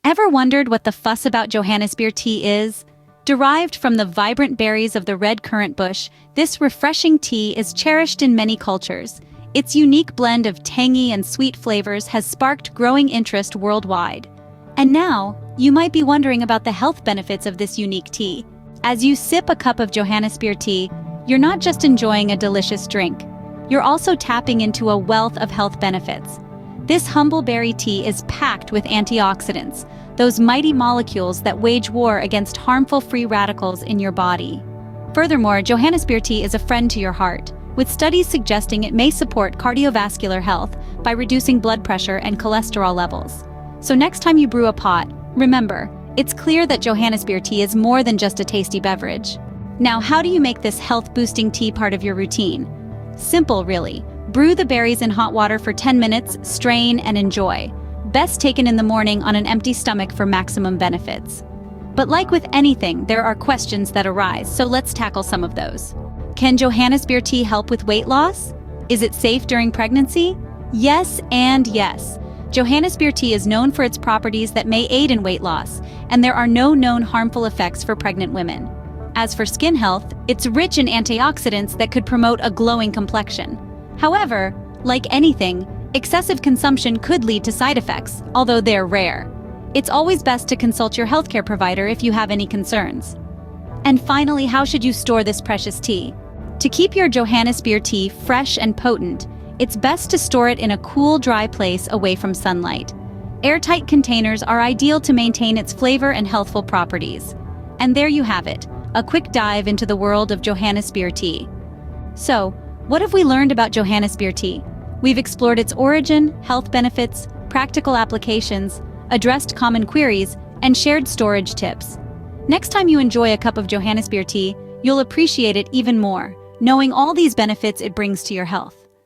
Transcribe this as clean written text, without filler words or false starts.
Ever wondered what the fuss about Johannisbeer tea is? Derived from the vibrant berries of the red currant bush, this refreshing tea is cherished in many cultures. Its unique blend of tangy and sweet flavors has sparked growing interest worldwide. And now, you might be wondering about the health benefits of this unique tea. As you sip a cup of Johannisbeer tea, you're not just enjoying a delicious drink. You're also tapping into a wealth of health benefits. This humble berry tea is packed with antioxidants, those mighty molecules that wage war against harmful free radicals in your body. Furthermore, Johannisbeer tea is a friend to your heart, with studies suggesting it may support cardiovascular health by reducing blood pressure and cholesterol levels. So next time you brew a pot, remember, it's clear that Johannisbeer tea is more than just a tasty beverage. Now, how do you make this health-boosting tea part of your routine? Simple, really. Brew the berries in hot water for 10 minutes, strain, and enjoy. Best taken in the morning on an empty stomach for maximum benefits. But like with anything, there are questions that arise, so let's tackle some of those. Can Johannisbeer tea help with weight loss? Is it safe during pregnancy? Yes and yes. Johannisbeer tea is known for its properties that may aid in weight loss, and there are no known harmful effects for pregnant women. As for skin health, it's rich in antioxidants that could promote a glowing complexion. However, like anything, excessive consumption could lead to side effects, although they're rare. It's always best to consult your healthcare provider if you have any concerns. And finally, how should you store this precious tea? To keep your Johannisbeer tea fresh and potent, it's best to store it in a cool, dry place away from sunlight. Airtight containers are ideal to maintain its flavor and healthful properties. And there you have it, a quick dive into the world of Johannisbeer tea. So, what have we learned about Johannisbeer tea? We've explored its origin, health benefits, practical applications, addressed common queries, and shared storage tips. Next time you enjoy a cup of Johannisbeer tea, you'll appreciate it even more, knowing all these benefits it brings to your health.